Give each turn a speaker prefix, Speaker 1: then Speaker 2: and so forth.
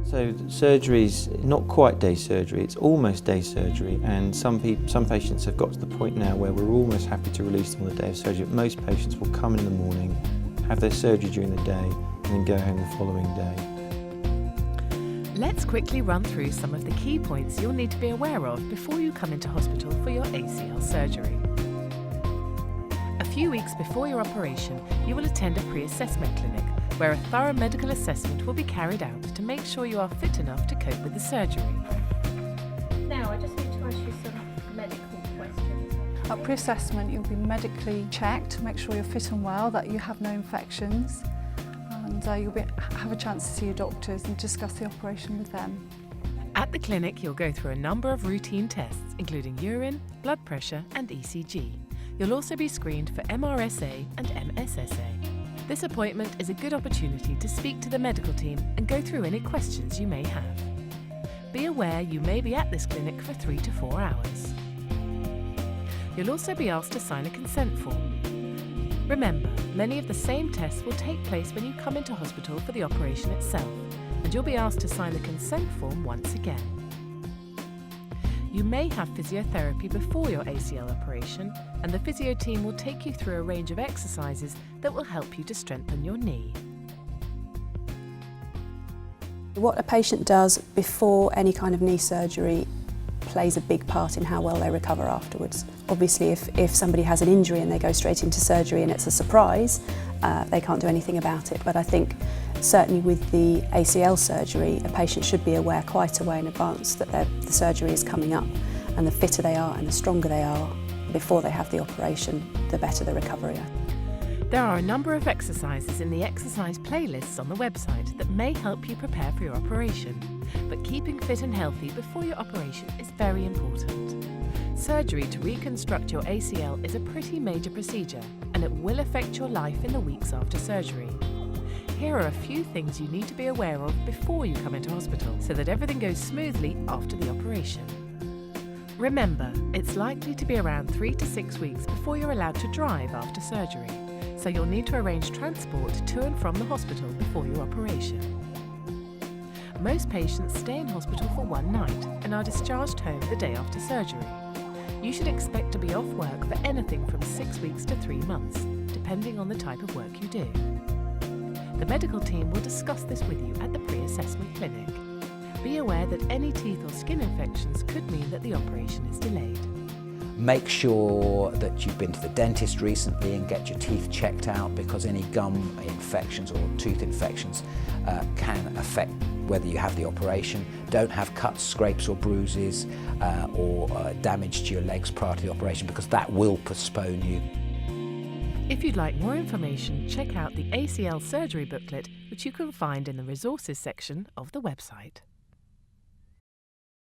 Speaker 1: So surgery's not quite day surgery, it's almost day surgery, and some patients have got to the point now where we're almost happy to release them on the day of surgery. But most patients will come in the morning, have their surgery during the day, and then go home the following day.
Speaker 2: Let's quickly run through some of the key points you'll need to be aware of before you come into hospital for your ACL surgery. A few weeks before your operation, you will attend a pre-assessment clinic where a thorough medical assessment will be carried out to make sure you are fit enough to cope with the surgery.
Speaker 3: Now, I just need to ask you some medical questions.
Speaker 4: At pre-assessment, you'll be medically checked to make sure you're fit and well, that you have no infections, and you'll have a chance to see your doctors and discuss the operation with them.
Speaker 2: At the clinic, you'll go through a number of routine tests, including urine, blood pressure and ECG. You'll also be screened for MRSA and MSSA. This appointment is a good opportunity to speak to the medical team and go through any questions you may have. Be aware you may be at this clinic for 3 to 4 hours. You'll also be asked to sign a consent form. Remember, many of the same tests will take place when you come into hospital for the operation itself, and you'll be asked to sign the consent form once again. You may have physiotherapy before your ACL operation, and the physio team will take you through a range of exercises that will help you to strengthen your knee.
Speaker 5: What a patient does before any kind of knee surgery plays a big part in how well they recover afterwards. Obviously, if somebody has an injury and they go straight into surgery and it's a surprise, they can't do anything about it. But I think certainly with the ACL surgery, a patient should be aware quite a way in advance that the surgery is coming up, and the fitter they are and the stronger they are before they have the operation, the better the recovery.
Speaker 2: There are a number of exercises in the exercise playlists on the website that may help you prepare for your operation, but keeping fit and healthy before your operation is very important. Surgery to reconstruct your ACL is a pretty major procedure, and it will affect your life in the weeks after surgery. Here are a few things you need to be aware of before you come into hospital so that everything goes smoothly after the operation. Remember, it's likely to be around 3 to 6 weeks before you're allowed to drive after surgery, so you'll need to arrange transport to and from the hospital before your operation. Most patients stay in hospital for one night and are discharged home the day after surgery. You should expect to be off work for anything from 6 weeks to 3 months, depending on the type of work you do. The medical team will discuss this with you at the pre-assessment clinic. Be aware that any teeth or skin infections could mean that the operation is delayed.
Speaker 6: Make sure that you've been to the dentist recently and get your teeth checked out, because any gum infections or tooth infections can affect whether you have the operation. Don't have cuts, scrapes or bruises or damage to your legs prior to the operation, because that will postpone you.
Speaker 2: If you'd like more information, check out the ACL surgery booklet, which you can find in the resources section of the website.